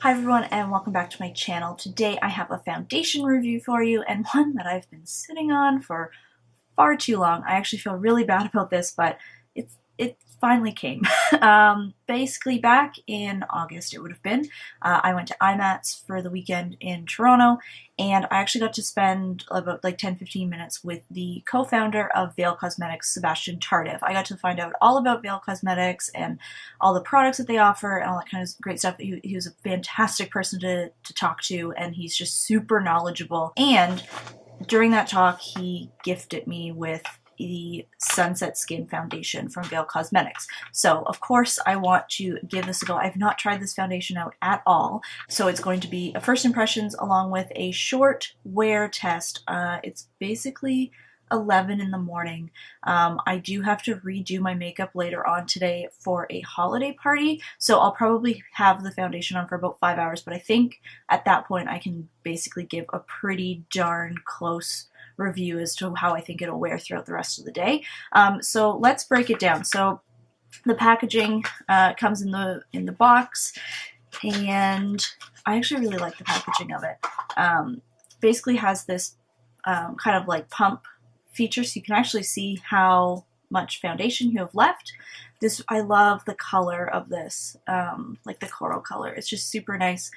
Hi everyone and welcome back to my channel. Today I have a foundation review for you and one that I've been sitting on for far too long. I actually feel really bad about this, but it finally came. Basically back in August it would have been, I went to IMATS for the weekend in Toronto, and I actually got to spend about like 10-15 minutes with the co-founder of Veil Cosmetics, Sebastian Tardif. I got to find out all about Veil Cosmetics and all the products that they offer and all that kind of great stuff. He was a fantastic person to talk to, and he's just super knowledgeable. And during that talk, he gifted me with the Sunset Skin Foundation from Veil Cosmetics. So, of course, I want to give this a go. I've not tried this foundation out at all, so it's going to be a first impressions along with a short wear test. It's basically 11 in the morning. I do have to redo my makeup later on today for a holiday party, so I'll probably have the foundation on for about 5 hours, but I think at that point I can basically give a pretty darn close review as to how I think it'll wear throughout the rest of the day. So let's break it down. So the packaging comes in the box, and I actually really like the packaging of it. Basically has this kind of like pump feature, so you can actually see how much foundation you have left. I love the color of this, like the coral color. It's just super nice.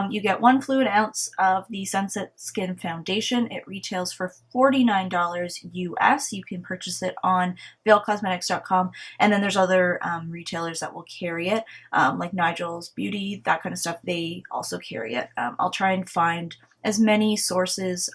You get 1 fluid ounce of the Sunset Skin Foundation. It retails for $49 US. You can purchase it on veilcosmetics.com, and then there's other retailers that will carry it, like Nigel's Beauty, that kind of stuff. They also carry it. I'll try and find as many sources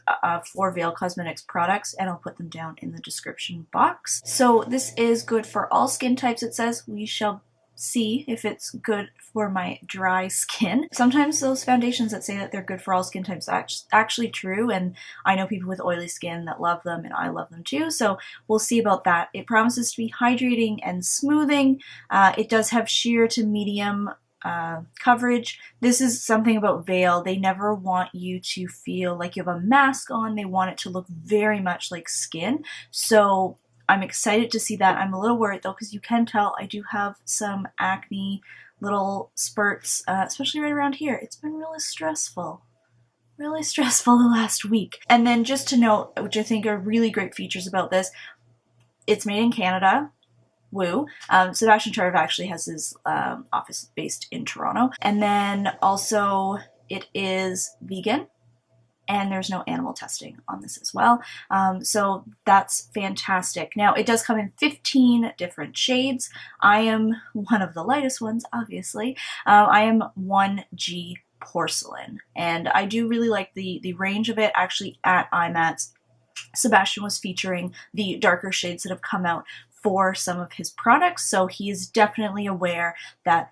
for Veil Cosmetics products, and I'll put them down in the description box. So this is good for all skin types, it says. We shall see if it's good for my dry skin. Sometimes those foundations that say that they're good for all skin types are actually true, and I know people with oily skin that love them, and I love them too, so we'll see about that. It promises to be hydrating and smoothing. It does have sheer to medium coverage. This is something about Veil. They never want you to feel like you have a mask on. They want it to look very much like skin. So I'm excited to see that. I'm a little worried though, because you can tell I do have some acne, little spurts, especially right around here. It's been really stressful the last week. And then just to note, which I think are really great features about this, it's made in Canada. Woo. Sebastian Tardif actually has his office based in Toronto. And then also it is vegan, and there's no animal testing on this as well. So that's fantastic. Now it does come in 15 different shades. I am one of the lightest ones, obviously. I am 1G Porcelain, and I do really like the range of it. Actually at IMATS, Sebastian was featuring the darker shades that have come out for some of his products, so he is definitely aware that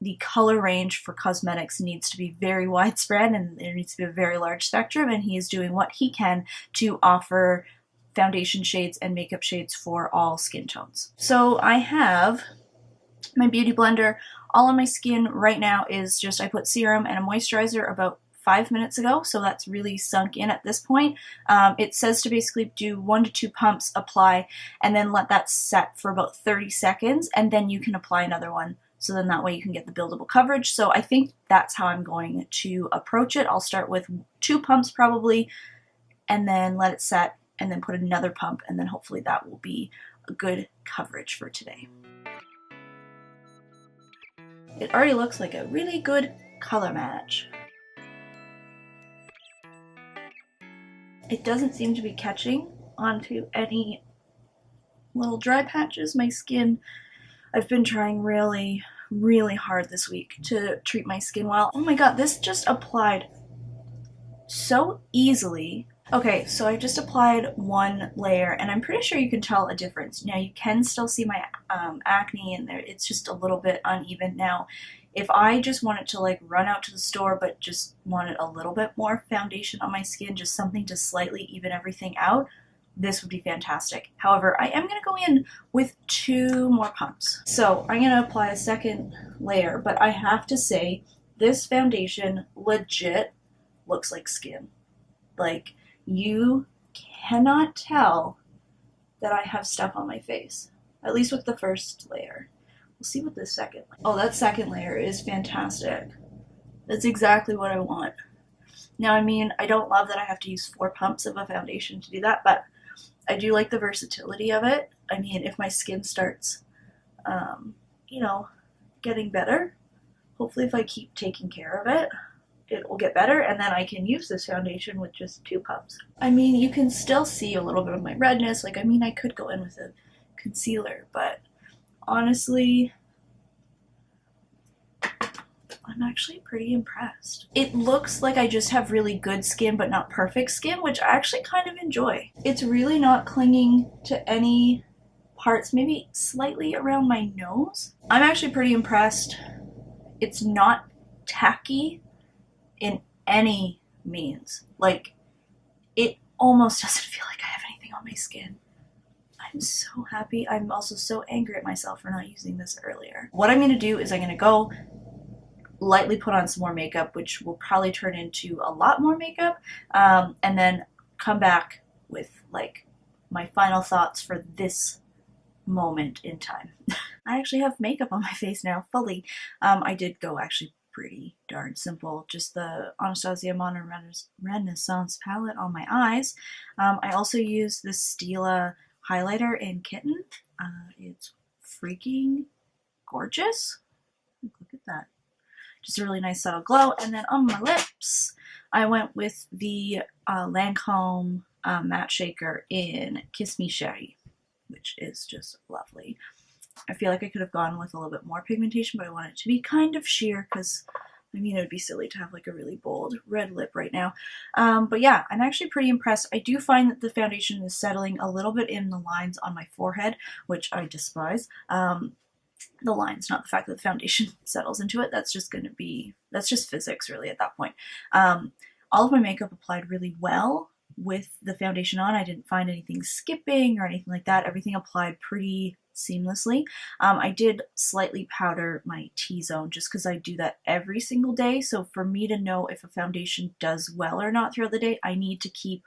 the color range for cosmetics needs to be very widespread, and there needs to be a very large spectrum, and he is doing what he can to offer foundation shades and makeup shades for all skin tones. So I have my beauty blender. All on my skin right now is just, I put serum and a moisturizer about 5 minutes ago, so that's really sunk in at this point. It says to basically do 1 to 2 pumps, apply, and then let that set for about 30 seconds, and then you can apply another one. So then that way you can get the buildable coverage. So I think that's how I'm going to approach it. I'll start with 2 pumps probably, and then let it set, and then put another pump, and then hopefully that will be a good coverage for today. It already looks like a really good color match. It doesn't seem to be catching onto any little dry patches. My skin, I've been trying really, really hard this week to treat my skin well. Oh my god, this just applied so easily. Okay, so I just applied 1 layer, and I'm pretty sure you can tell a difference. Now you can still see my acne in there. It's just a little bit uneven. Now, if I just wanted to like run out to the store but just wanted a little bit more foundation on my skin, just something to slightly even everything out, this would be fantastic. However, I am going to go in with 2 more pumps. So I'm going to apply a second layer, but I have to say this foundation legit looks like skin. Like, you cannot tell that I have stuff on my face, at least with the first layer. We'll see what the second layer. Oh, that second layer is fantastic. That's exactly what I want. Now, I mean, I don't love that I have to use 4 pumps of a foundation to do that, but I do like the versatility of it. I mean, if my skin starts, you know, getting better, hopefully if I keep taking care of it, it will get better, and then I can use this foundation with just 2 pumps. I mean, you can still see a little bit of my redness. Like, I mean, I could go in with a concealer, but honestly, I'm actually pretty impressed. It looks like I just have really good skin, but not perfect skin, which I actually kind of enjoy. It's really not clinging to any parts, maybe slightly around my nose. I'm actually pretty impressed. It's not tacky in any means. Like, it almost doesn't feel like I have anything on my skin. I'm so happy. I'm also so angry at myself for not using this earlier. What I'm going to do is I'm going to go lightly put on some more makeup, which will probably turn into a lot more makeup, and then come back with like my final thoughts for this moment in time. I actually have makeup on my face now, fully. I did go actually pretty darn simple. Just the Anastasia Modern Renaissance palette on my eyes. I also used this Stila highlighter in Kitten. It's freaking gorgeous. Look at that. Just a really nice subtle glow. And then on my lips, I went with the Lancome matte shaker in Kiss Me Cherie, which is just lovely. I feel like I could have gone with a little bit more pigmentation, but I want it to be kind of sheer because, I mean, it would be silly to have like a really bold red lip right now. But yeah, I'm actually pretty impressed. I do find that the foundation is settling a little bit in the lines on my forehead, which I despise. The lines, not the fact that the foundation settles into it. That's just physics really at that point. All of my makeup applied really well with the foundation on. I didn't find anything skipping or anything like that. Everything applied pretty seamlessly. I did slightly powder my T-zone just because I do that every single day. So for me to know if a foundation does well or not throughout the day, I need to keep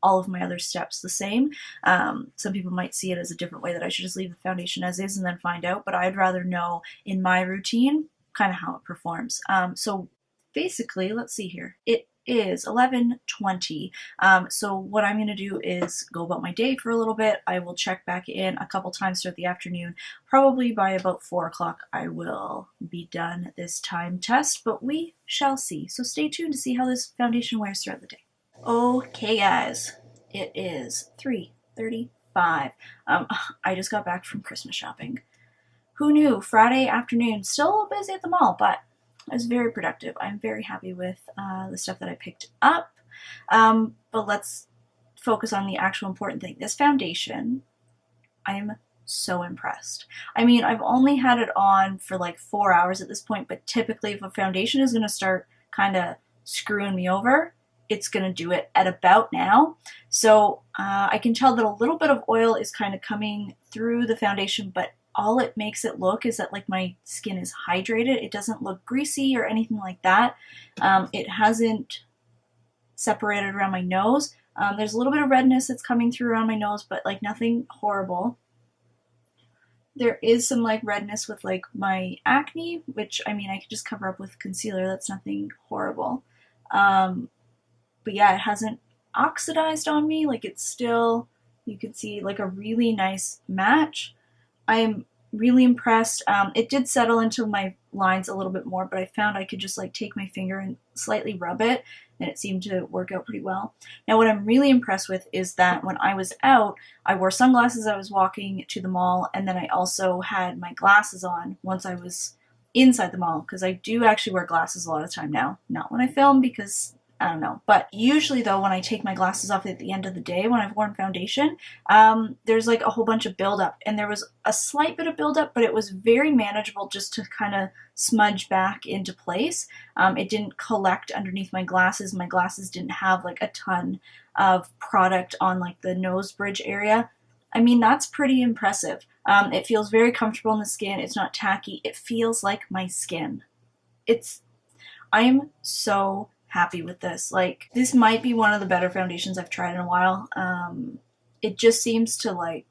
all of my other steps the same. Some people might see it as a different way, that I should just leave the foundation as is and then find out, but I'd rather know in my routine kind of how it performs. So basically, let's see here. It is 11:20. So what I'm going to do is go about my day for a little bit. I will check back in a couple times throughout the afternoon. Probably by about 4 o'clock I will be done this time test, but we shall see. So stay tuned to see how this foundation wears throughout the day. Okay guys, it is 3:35. I just got back from Christmas shopping. Who knew? Friday afternoon, still a little busy at the mall, but I was very productive. I'm very happy with the stuff that I picked up. But let's focus on the actual important thing. This foundation, I am so impressed. I mean, I've only had it on for like 4 hours at this point, but typically if a foundation is going to start kind of screwing me over, it's going to do it at about now. So I can tell that a little bit of oil is kind of coming through the foundation, but all it makes it look is that like my skin is hydrated. It doesn't look greasy or anything like that. It hasn't separated around my nose. There's a little bit of redness that's coming through around my nose, but like nothing horrible. There is some like redness with like my acne, which I mean I could just cover up with concealer. That's nothing horrible. But yeah, it hasn't oxidized on me. Like it's still, you can see like a really nice match. I'm really impressed. It did settle into my lines a little bit more, but I found I could just like take my finger and slightly rub it, and it seemed to work out pretty well. Now what I'm really impressed with is that when I was out, I wore sunglasses. I was walking to the mall, and then I also had my glasses on once I was inside the mall, because I do actually wear glasses a lot of the time now. Not when I film, because I don't know. But usually though, when I take my glasses off at the end of the day, when I've worn foundation, there's like a whole bunch of buildup. And there was a slight bit of buildup, but it was very manageable just to kind of smudge back into place. It didn't collect underneath my glasses. My glasses didn't have like a ton of product on like the nose bridge area. I mean, that's pretty impressive. It feels very comfortable on the skin. It's not tacky. It feels like my skin. I'm so happy with this. Like, this might be one of the better foundations I've tried in a while. It just seems to like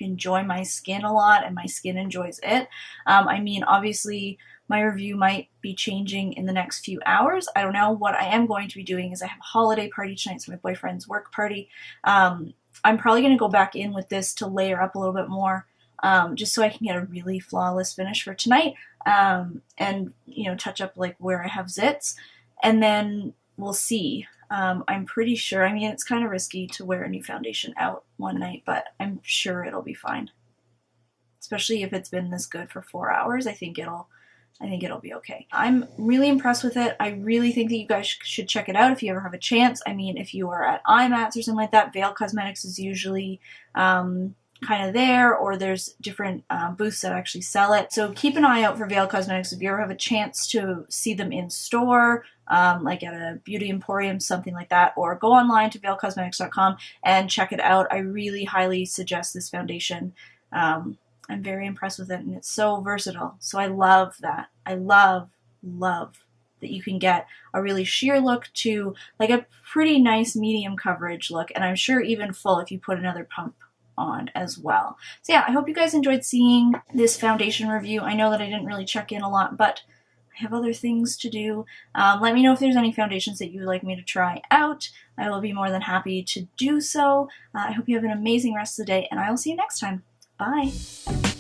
enjoy my skin a lot, and my skin enjoys it. I mean, obviously my review might be changing in the next few hours. I don't know. What I am going to be doing is I have a holiday party tonight, so my boyfriend's work party. I'm probably going to go back in with this to layer up a little bit more, just so I can get a really flawless finish for tonight, and, you know, touch up like where I have zits, and then we'll see. I'm pretty sure, I mean, it's kind of risky to wear a new foundation out one night, but I'm sure it'll be fine. Especially if it's been this good for 4 hours, I think it'll be okay. I'm really impressed with it. I really think that you guys should check it out if you ever have a chance. I mean, if you are at IMATS or something like that, Veil Cosmetics is usually kind of there, or there's different booths that actually sell it. So keep an eye out for Veil Cosmetics if you ever have a chance to see them in store, like at a beauty emporium, something like that, or go online to veilcosmetics.com and check it out. I really highly suggest this foundation. I'm very impressed with it, and it's so versatile. So I love that. I love that you can get a really sheer look to like a pretty nice medium coverage look, and I'm sure even full if you put another pump on as well. So yeah, I hope you guys enjoyed seeing this foundation review. I know that I didn't really check in a lot, but I have other things to do. Let me know if there's any foundations that you would like me to try out. I will be more than happy to do so. I hope you have an amazing rest of the day, and I will see you next time. Bye!